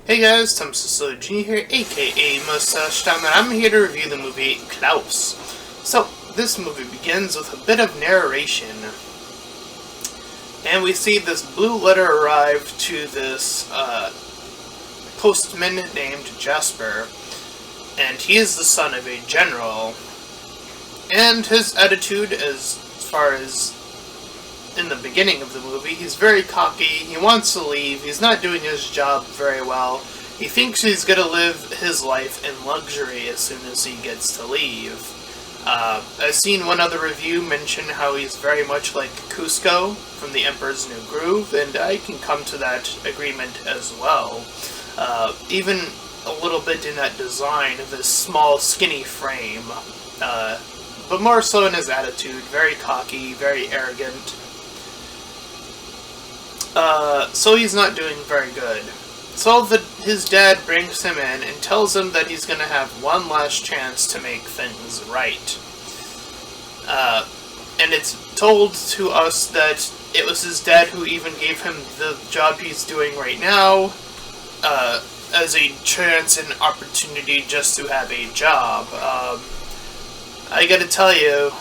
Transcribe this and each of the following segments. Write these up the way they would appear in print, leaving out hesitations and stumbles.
Hey guys, Tom G here, aka Mustached, and I'm here to review the movie Klaus. So, this movie begins with a bit of narration, and we see this blue letter arrive to this postman named Jasper, and he is the son of a general, and his attitude, as far as in the beginning of the movie, he's very cocky, he wants to leave, he's not doing his job very well, he thinks he's gonna live his life in luxury as soon as he gets to leave. I've seen one other review mention how he's very much like Cusco from The Emperor's New Groove, and I can come to that agreement as well. Even a little bit in that design of his small, skinny frame, but more so in his attitude, very cocky, very arrogant. So he's not doing very good. So his dad brings him in and tells him that he's going to have one last chance to make things right. And it's told to us that it was his dad who even gave him the job he's doing right now, as a chance and opportunity just to have a job. I gotta tell you,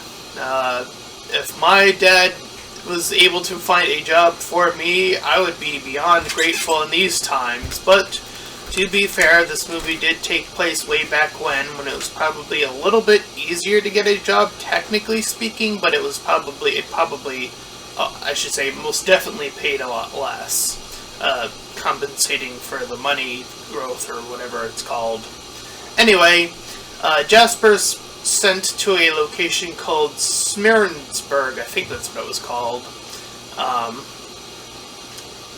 if my dad was able to find a job for me, I would be beyond grateful in these times. But to be fair, this movie did take place way back when it was probably a little bit easier to get a job, technically speaking, but it was probably I should say most definitely paid a lot less, compensating for the money growth or whatever it's called. Anyway, Jasper's sent to a location called Smirnsburg, I think that's what it was called,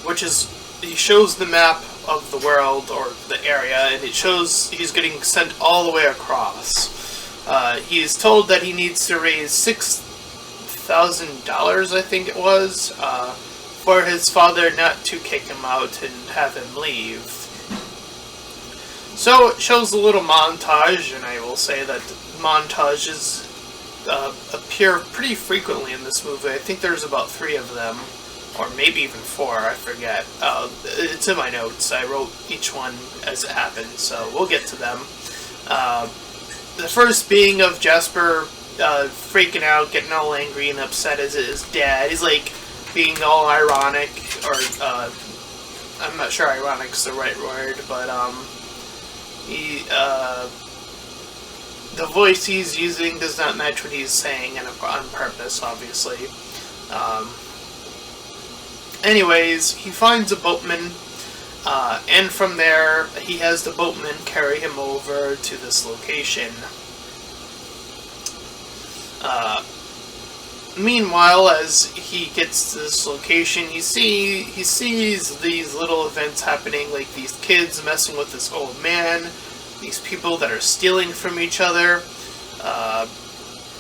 which is, he shows the map of the world, or the area, and it shows he's getting sent all the way across. He's told that he needs to raise $6,000, I think it was, for his father not to kick him out and have him leave. So it shows a little montage, and I will say that montages appear pretty frequently in this movie. I think there's about 3 of them, or maybe even 4, I forget. It's in my notes. I wrote each one as it happened, so we'll get to them. The first being of Jasper freaking out, getting all angry and upset at his dad. He's like being all ironic, or I'm not sure ironic's the right word, but the voice he's using does not match what he's saying, and on purpose, obviously. Anyways, he finds a boatman, and from there, he has the boatman carry him over to this location. Meanwhile, as he gets to this location, he sees these little events happening, like these kids messing with this old man, these people that are stealing from each other,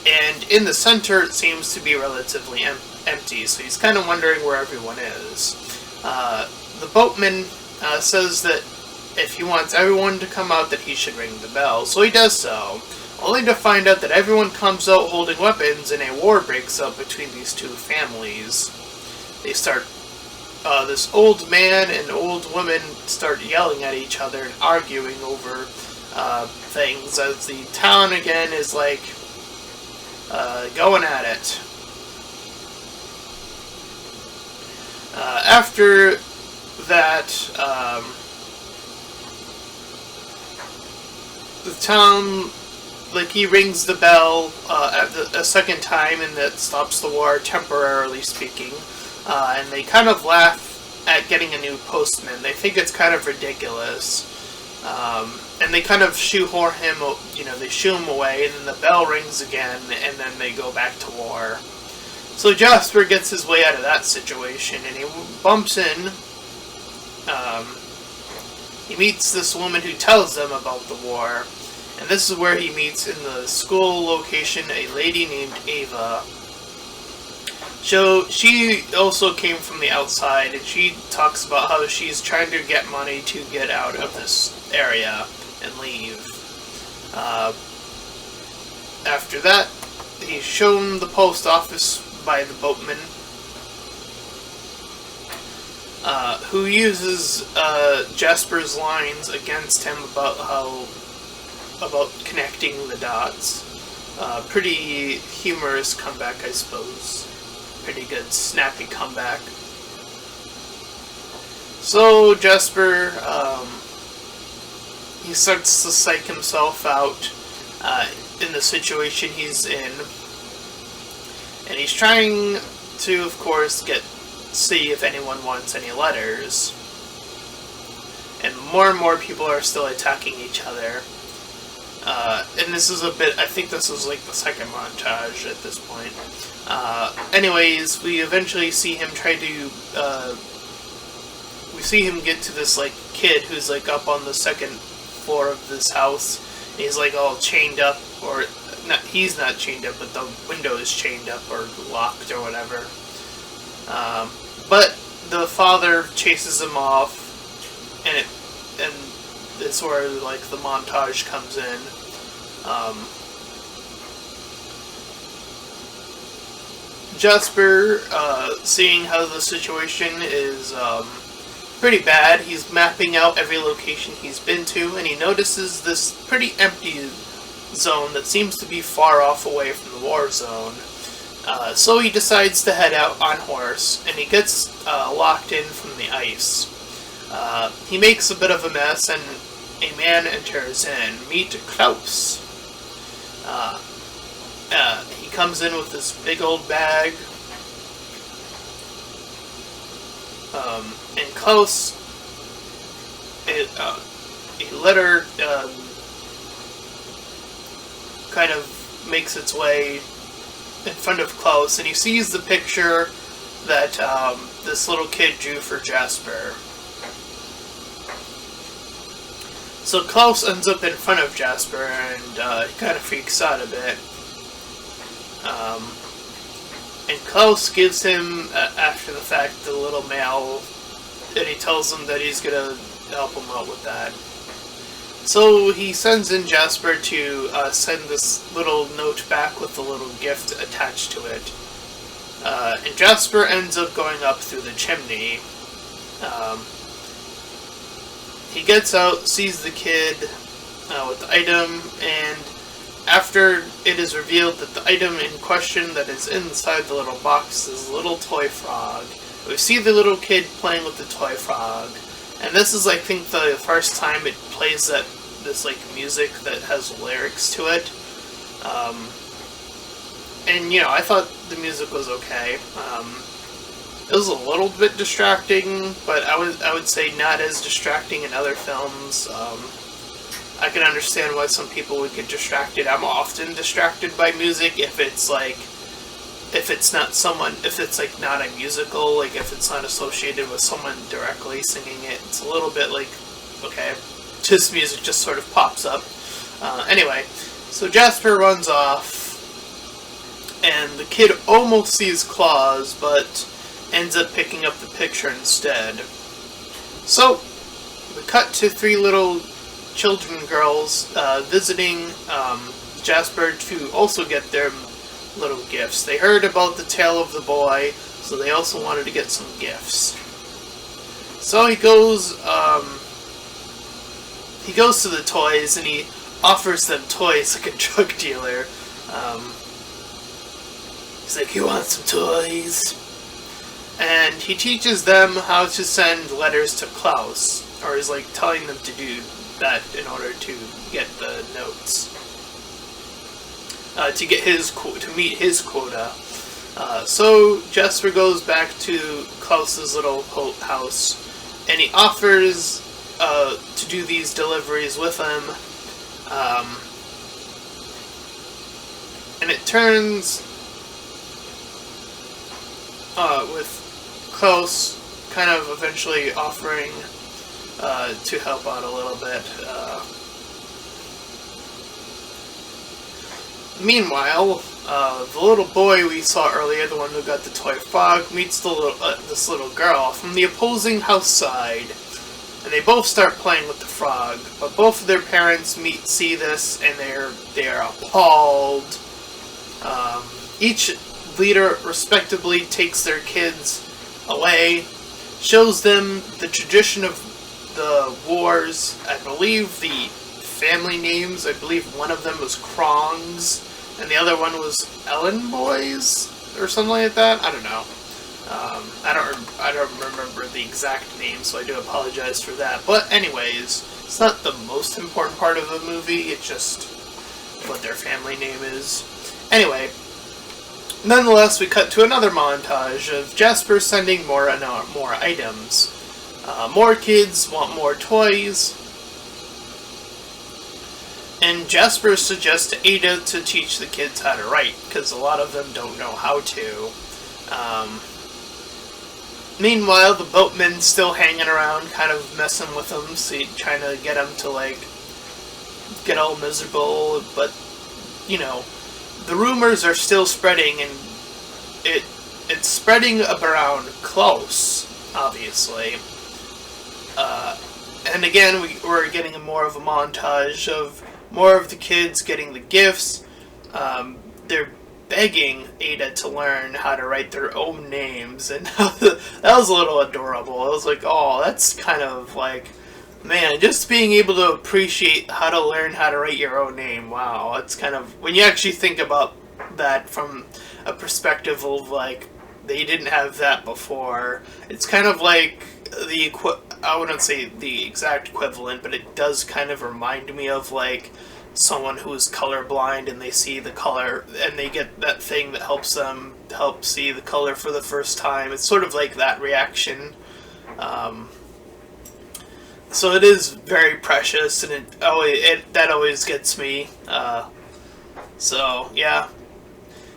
and in the center it seems to be relatively empty, so he's kind of wondering where everyone is. The boatman says that if he wants everyone to come out, that he should ring the bell, so he does so, only to find out that everyone comes out holding weapons and a war breaks out between these two families. They start, this old man and old woman start yelling at each other and arguing over things, as the town again is like going at it. After that, the town, like, he rings the bell a second time, and that stops the war, temporarily speaking, and they kind of laugh at getting a new postman. They think it's kind of ridiculous. And they kind of shoehorn him, they shoo him away, and then the bell rings again, and then they go back to war. So Jasper gets his way out of that situation, and he bumps in, he meets this woman who tells them about the war, and this is where he meets, in the school location, a lady named Ava. So she also came from the outside, and she talks about how she's trying to get money to get out of this area and leave. After that, he's shown the post office by the boatman. who uses Jasper's lines against him about connecting the dots. Pretty humorous comeback, I suppose. Pretty good, snappy comeback. So Jasper, he starts to psych himself out in the situation he's in, and he's trying to, of course, see if anyone wants any letters. And more people are still attacking each other. And this is I think this was like the second montage at this point. Anyways, we eventually see him we see him get to this, like, kid who's, like, up on the second floor of this house. And he's, like, all chained up, or, he's not chained up, but the window is chained up, or locked, or whatever. But the father chases him off, and it's where, like, the montage comes in. Jasper, seeing how the situation is pretty bad, he's mapping out every location he's been to, and he notices this pretty empty zone that seems to be far off away from the war zone. So he decides to head out on horse, and he gets locked in from the ice. He makes a bit of a mess, and a man enters in. Meet Klaus. He comes in with this big old bag. And Klaus, a letter kind of makes its way in front of Klaus, and he sees the picture that this little kid drew for Jasper. So Klaus ends up in front of Jasper, and he kind of freaks out a bit. And Klaus gives him, after the fact, the little mail, and he tells him that he's gonna help him out with that. So he sends in Jasper to send this little note back with a little gift attached to it. And Jasper ends up going up through the chimney. He gets out, sees the kid with the item, and after it is revealed that the item in question that is inside the little box is a little toy frog, we see the little kid playing with the toy frog, and this is, I think, the first time it plays this like music that has lyrics to it. And you know, I thought the music was okay. It was a little bit distracting, but I would say not as distracting in other films. I can understand why some people would get distracted. I'm often distracted by music if it's like not a musical, like if it's not associated with someone directly singing it. It's a little bit like, okay, this music just sort of pops up. Anyway, so Jasper runs off, and the kid almost sees Klaus, but ends up picking up the picture instead. So, we cut to three little children girls visiting Jasper to also get their little gifts. They heard about the tale of the boy, so they also wanted to get some gifts. So he goes to the toys, and he offers them toys like a drug dealer. He's like, "You want some toys?" And he teaches them how to send letters to Klaus, or is like telling them to do that in order to get the notes, to meet his quota. So Jasper goes back to Klaus's little house, and he offers to do these deliveries with him. And it turns with Klaus kind of eventually offering to help out a little bit. Meanwhile, the little boy we saw earlier, the one who got the toy frog, meets this little girl from the opposing house side, and they both start playing with the frog. But both of their parents see this, and they are appalled. Each leader respectively takes their kids away. shows them the tradition of the wars. I believe the family names, I believe one of them was Krongs, and the other one was Ellen Boys, or something like that. I don't know. I don't remember the exact name, so I do apologize for that. But anyways, it's not the most important part of the movie, it's just what their family name is. Anyway, nonetheless, we cut to another montage of Jasper sending more and more items. More kids want more toys, and Jasper suggests to Ada to teach the kids how to write, because a lot of them don't know how to. Meanwhile, the boatman's still hanging around, kind of messing with them, trying to get them to, like, get all miserable, but, you know, the rumors are still spreading, and it's spreading around Klaus, obviously. And again, we're getting more of a montage of more of the kids getting the gifts. They're begging Ada to learn how to write their own names, and that was a little adorable. I was like, oh, that's kind of like, man, just being able to appreciate how to learn how to write your own name. Wow, that's kind of, when you actually think about that from a perspective of, like, they didn't have that before, it's kind of like I wouldn't say the exact equivalent, but it does kind of remind me of, like, someone who's colorblind and they see the color and they get that thing that helps them see the color for the first time. It's sort of like that reaction. So it is very precious, and that always gets me. So yeah.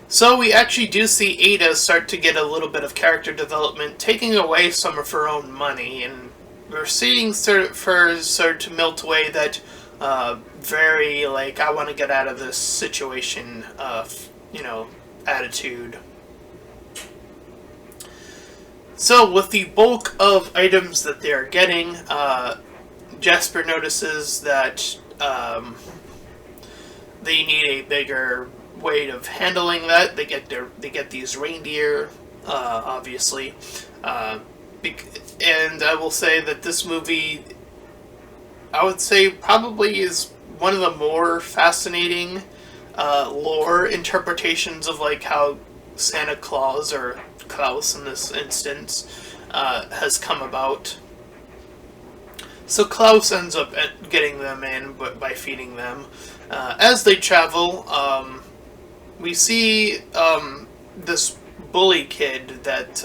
So we actually do see Ada start to get a little bit of character development, taking away some of her own money, and we're seeing her start to melt away that very, like, I want to get out of this situation, attitude. So with the bulk of items that they are getting, Jasper notices that they need a bigger way of handling that. They get these reindeer, obviously, and I will say that this movie, I would say, probably is one of the more fascinating lore interpretations of, like, how Santa Claus, or Klaus in this instance, has come about. So Klaus ends up getting them in by feeding them. As they travel, we see this bully kid that,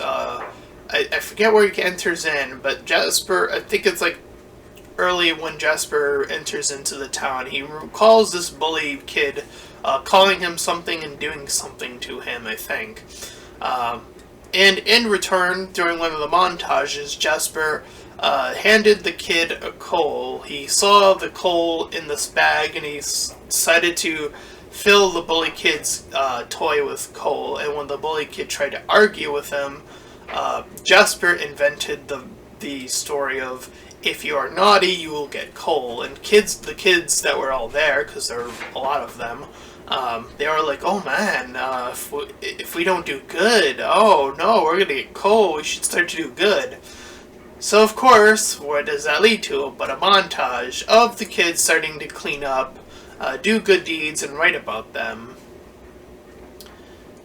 I forget where he enters in, but Jasper, I think it's like early when Jasper enters into the town, he recalls this bully kid calling him something and doing something to him, I think. And in return, during one of the montages, Jasper handed the kid a coal. He saw the coal in this bag, and he decided to fill the bully kid's toy with coal. And when the bully kid tried to argue with him, Jasper invented the story of, if you are naughty, you will get coal. And the kids that were all there, because there were a lot of them, they were like, oh man, if we don't do good, oh no, we're gonna get coal, we should start to do good. So of course, what does that lead to but a montage of the kids starting to clean up, do good deeds, and write about them.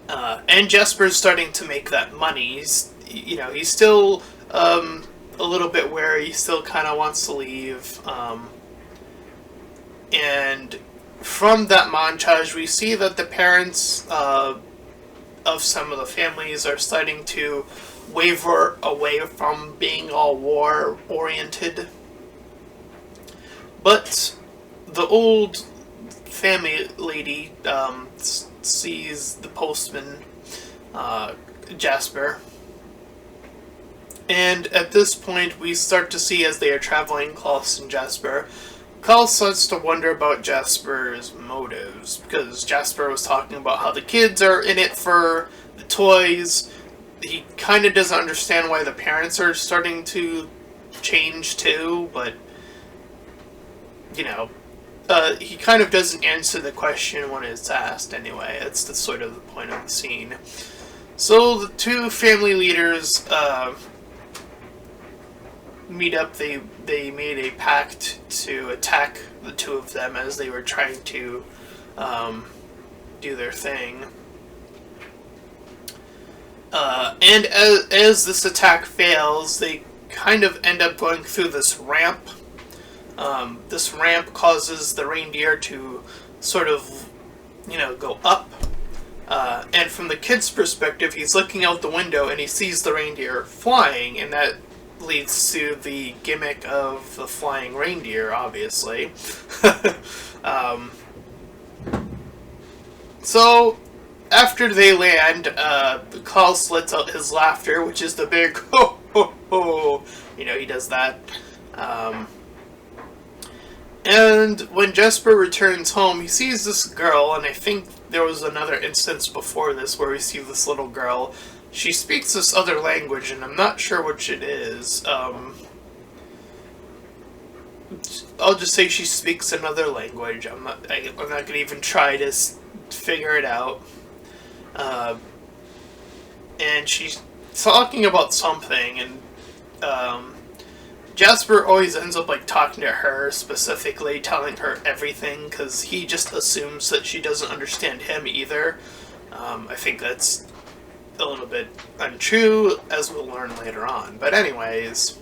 And Jasper's starting to make that money. He's still a little bit wary, he still kind of wants to leave. And from that montage, we see that the parents of some of the families are starting to waver away from being all war-oriented. But the old family lady sees the postman, Jasper. And at this point, we start to see, as they are traveling, Klaus and Jasper, Klaus starts to wonder about Jasper's motives, because Jasper was talking about how the kids are in it for the toys. He kind of doesn't understand why the parents are starting to change too, but, he kind of doesn't answer the question when it's asked anyway. That's the sort of the point of the scene. So the two family leaders meet up, they made a pact to attack the two of them as they were trying to do their thing. And as this attack fails, they kind of end up going through this ramp. This ramp causes the reindeer to sort of, go up. And from the kid's perspective, he's looking out the window and he sees the reindeer flying, and that leads to the gimmick of the flying reindeer, obviously. So, after they land, Klaus lets out his laughter, which is the big ho ho ho. He does that. And when Jesper returns home, he sees this girl, and I think there was another instance before this where we see this little girl. She speaks this other language, and I'm not sure which it is. I'll just say she speaks another language. I'm not gonna even try to figure it out. And she's talking about something, and Jasper always ends up talking to her specifically, telling her everything, because he just assumes that she doesn't understand him either. I think that's a little bit untrue, as we'll learn later on. But anyways,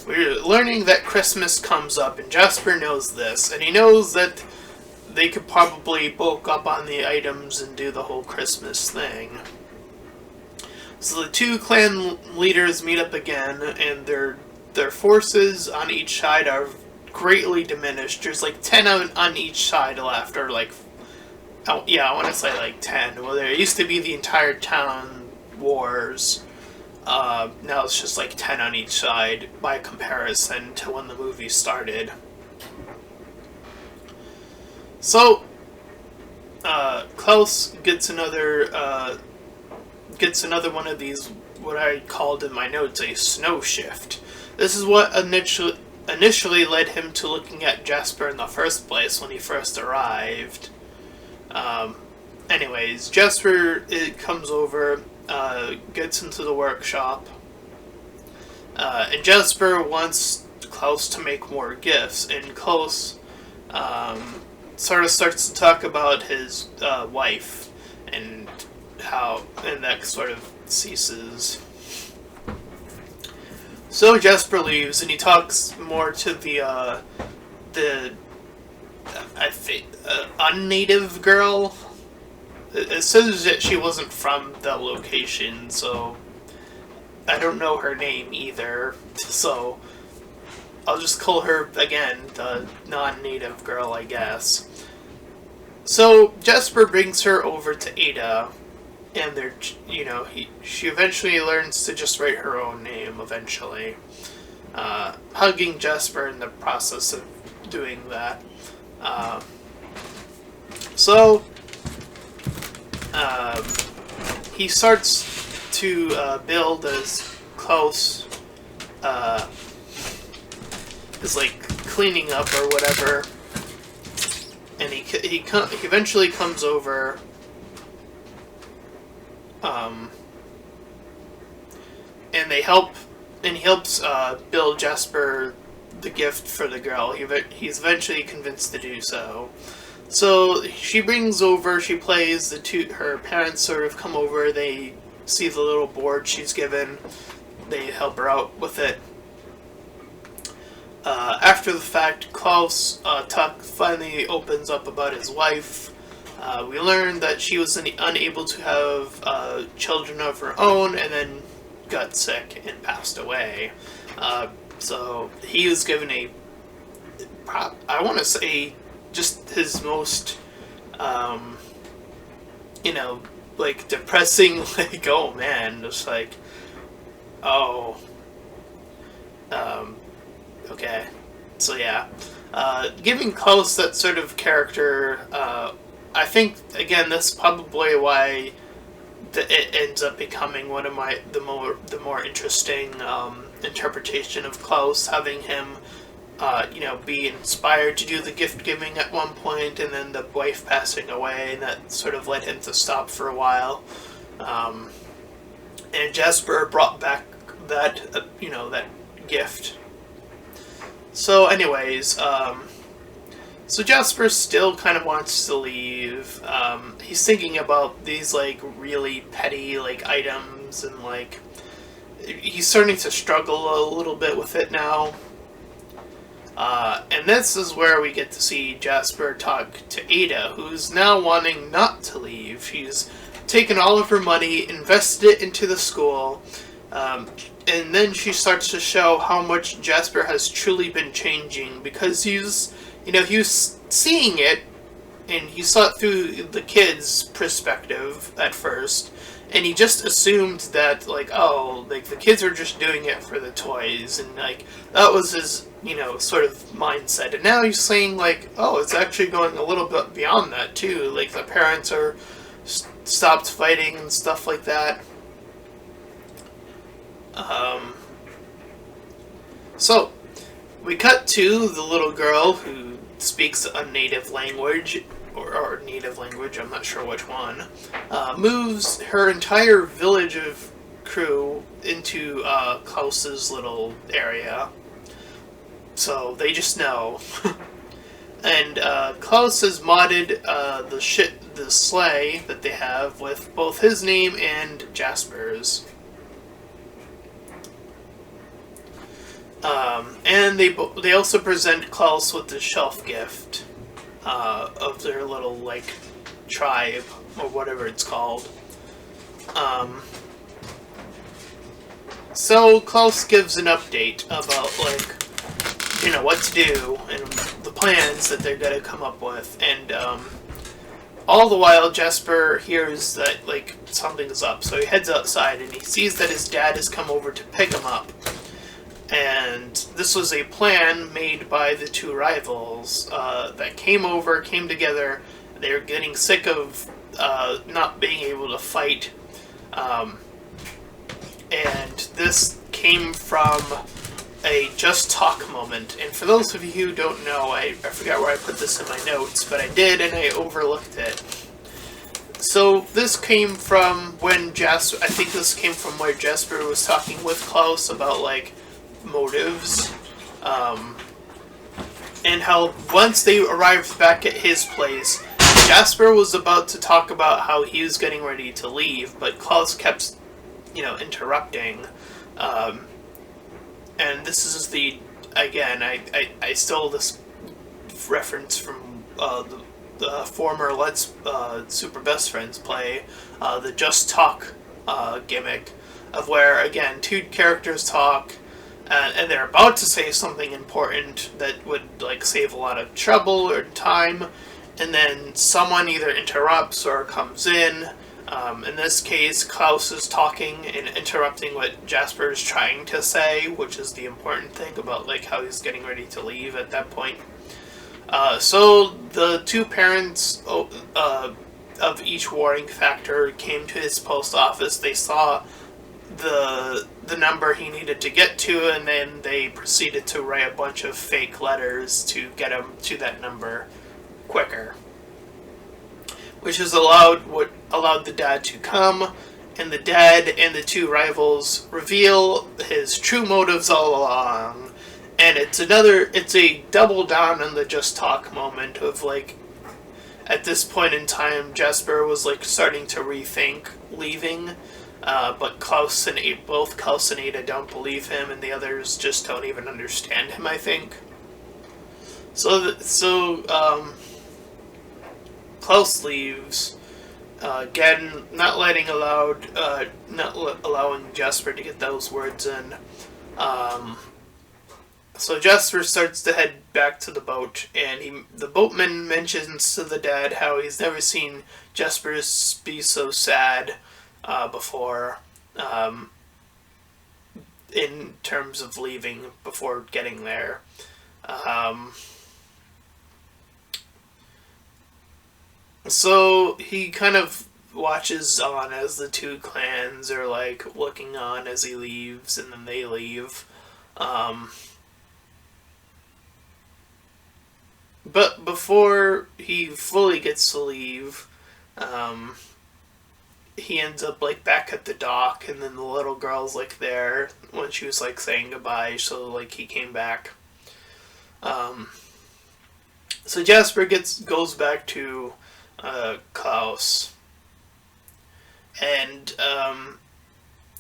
we're learning that Christmas comes up, and Jasper knows this, and he knows that they could probably bulk up on the items and do the whole Christmas thing. So the two clan leaders meet up again, and their forces on each side are greatly diminished. There's 10 on each side left, or I want to say 10. Well, there used to be the entire town wars. Now it's just 10 on each side by comparison to when the movie started. So, Klaus gets another one of these, what I called in my notes, a snow shift. This is what initially led him to looking at Jesper in the first place when he first arrived. Anyways, Jesper comes over, gets into the workshop, and Jesper wants Klaus to make more gifts, and Klaus sort of starts to talk about his wife and that sort of ceases. So Jesper leaves, and he talks more to the unnative girl. It says that she wasn't from the location, so I don't know her name either. So I'll just call her, again, the non-native girl, I guess. So Jesper brings her over to Ada, and she eventually learns to just write her own name, eventually. Hugging Jesper in the process of doing that. He starts to build as Klaus is cleaning up or whatever, and he eventually comes over, and he helps build Jesper the gift for the girl. He's eventually convinced to do so. So she plays, her parents sort of come over, they see the little board she's given, they help her out with it. After the fact, Klaus finally opens up about his wife. We learn that she was unable to have children of her own, and then got sick and passed away. So he was given I want to say, just his most, depressing, oh man, just okay. So yeah, giving Klaus that sort of character, I think, again, that's probably why it ends up becoming one of the more interesting interpretation of Klaus, having him be inspired to do the gift giving at one point, and then the wife passing away, and that sort of led him to stop for a while. And Jesper brought back that that gift So anyways, so Jasper still kind of wants to leave. He's thinking about these like really petty like items, and like he's starting to struggle a little bit with it now. And this is where we get to see Jasper talk to Ada, who's now wanting not to leave. She's taken all of her money, invested it into the school, and then she starts to show how much Jasper has truly been changing, because he was seeing it, and he saw it through the kids' perspective at first, and he just assumed that, like, oh, like, the kids are just doing it for the toys, and, like, that was his, sort of mindset. And now he's saying, like, oh, it's actually going a little bit beyond that, too. Like, the parents are stopped fighting and stuff like that. So, we cut to the little girl who speaks a native language, or native language, I'm not sure which one, moves her entire village of crew into Klaus's little area. So they just know. And Klaus has modded the sleigh that they have with both his name and Jasper's. And they also present Klaus with the shelf gift of their little, like, tribe, or whatever it's called. So Klaus gives an update about, like, what to do and the plans that they're gonna come up with, and all the while Jasper hears that, like, something's up, so he heads outside and he sees that his dad has come over to pick him up. And this was a plan made by the two rivals that came together. They were getting sick of not being able to fight. And this came from a Just Talk moment. And for those of you who don't know, I forgot where I put this in my notes, but I did, and I overlooked it. So this came from when I think this came from where Jasper was talking with Klaus about, like, motives, and how once they arrived back at his place, Jasper was about to talk about how he was getting ready to leave, but Klaus kept, interrupting, and this is I stole this reference from the former Let's Super Best Friends play, the Just Talk gimmick, of where, again, two characters talk, and they're about to say something important that would, like, save a lot of trouble or time, and then someone either interrupts or comes in. In this case, Klaus is talking and interrupting what Jasper is trying to say, which is the important thing about, like, how he's getting ready to leave at that point. So the two parents of each warring factor came to his post office. They saw the number he needed to get to, and then they proceeded to write a bunch of fake letters to get him to that number quicker, which is allowed the dad to come, and the dad and the two rivals reveal his true motives all along. And it's a double down on the Just Talk moment of, like, at this point in time, Jasper was, like, starting to rethink leaving, but both Klaus and Ada don't believe him, and the others just don't even understand him, I think. So Klaus leaves, again, not allowing Jasper to get those words in. So Jasper starts to head back to the boat, and the boatman mentions to the dad how he's never seen Jasper be so sad before, in terms of leaving before getting there. So he kind of watches on as the two clans are, like, looking on as he leaves, and then they leave. But before he fully gets to leave, he ends up, like, back at the dock, and then the little girl's, like, there when she was, like, saying goodbye, so, like, he came back. So Jasper goes back to Klaus, and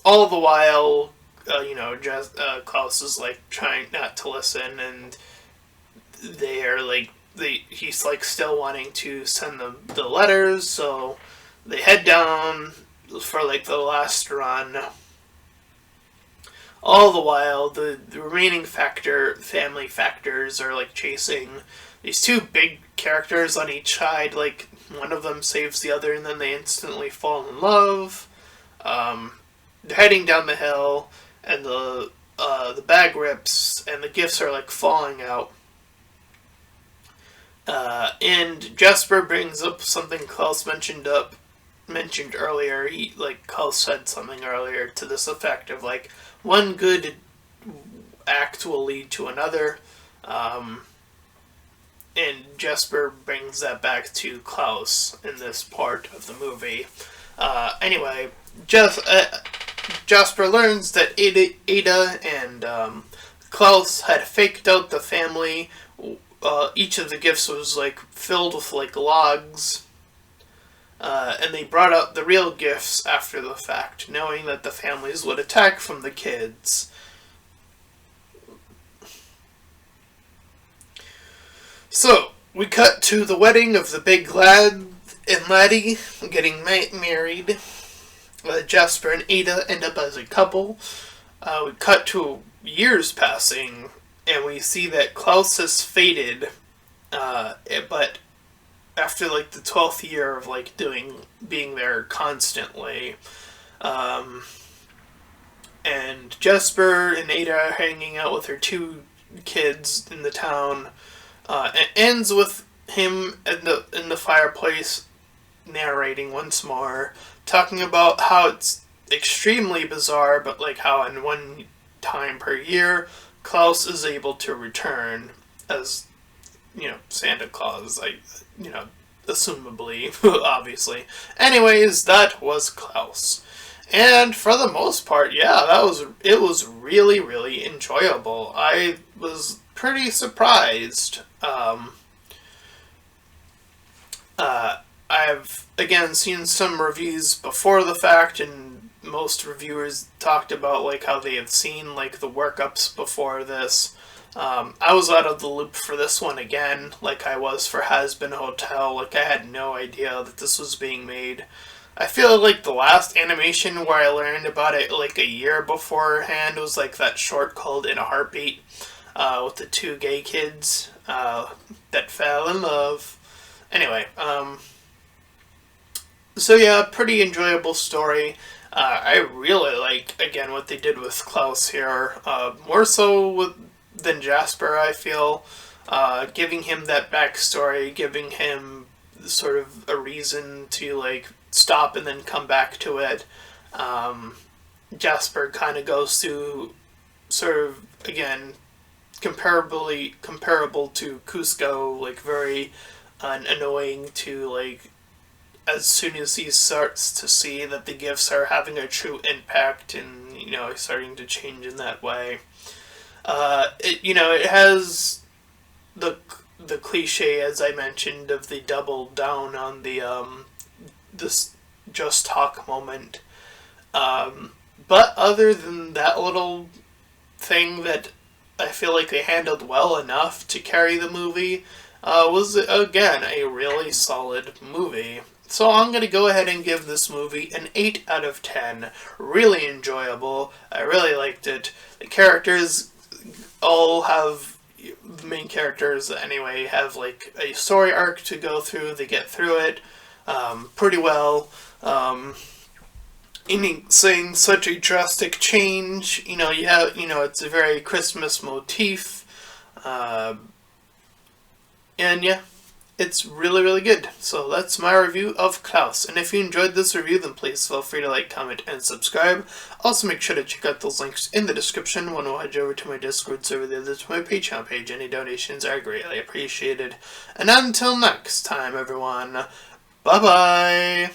all the while, Klaus is like trying not to listen, and he's like still wanting to send them the letters, so they head down for like the last run. All the while, the remaining family factors are like chasing these two big characters on each side. Like one of them saves the other, and then they instantly fall in love. They're heading down the hill, and the bag rips, and the gifts are like falling out. And Jasper brings up something Klaus mentioned earlier. Klaus said something earlier to this effect of like, one good act will lead to another. And Jasper brings that back to Klaus in this part of the movie. Anyway, Jasper learns that Ada and Klaus had faked out the family. Each of the gifts was like filled with like logs. And they brought out the real gifts after the fact, knowing that the families would attack from the kids. So, we cut to the wedding of the big lad and laddie getting married. Jasper and Ada end up as a couple. We cut to years passing, and we see that Klaus has faded, but after like the 12th year of like being there constantly, and Jasper and Ada are hanging out with her two kids in the town. It ends with him in the fireplace narrating once more, talking about how it's extremely bizarre, but like how in one time per year Klaus is able to return as, Santa Claus, assumably, obviously. Anyways, that was Klaus. And for the most part, yeah, it was really, really enjoyable. I was pretty surprised. I've, again, seen some reviews before the fact, and most reviewers talked about, like, how they have seen, like, the workups before this. I was out of the loop for this one again, like I was for Has Been Hotel. Like, I had no idea that this was being made. I feel like the last animation where I learned about it, like, a year beforehand was, like, that short called In a Heartbeat, with the two gay kids, that fell in love. Anyway, so yeah, pretty enjoyable story. I really like, again, what they did with Klaus here, more so than Jasper, I feel, giving him that backstory, giving him sort of a reason to, like, stop and then come back to it. Jasper kind of goes through sort of, again, comparable to Cusco, like, very annoying to, like, as soon as he starts to see that the gifts are having a true impact and, starting to change in that way. It has the cliche, as I mentioned, of the double down on the, this just talk moment. But other than that little thing that I feel like they handled well enough to carry the movie, was, again, a really solid movie. So I'm going to go ahead and give this movie an 8 out of 10. Really enjoyable. I really liked it. The characters all have, the main characters anyway, have like a story arc to go through. They get through it pretty well. Saying such a drastic change, it's a very Christmas motif. And yeah, it's really, really good. So that's my review of Klaus. And if you enjoyed this review, then please feel free to like, comment, and subscribe. Also, make sure to check out those links in the description. One will head over to my Discord server, the other to my Patreon page. Any donations are greatly appreciated. And until next time, everyone, bye-bye!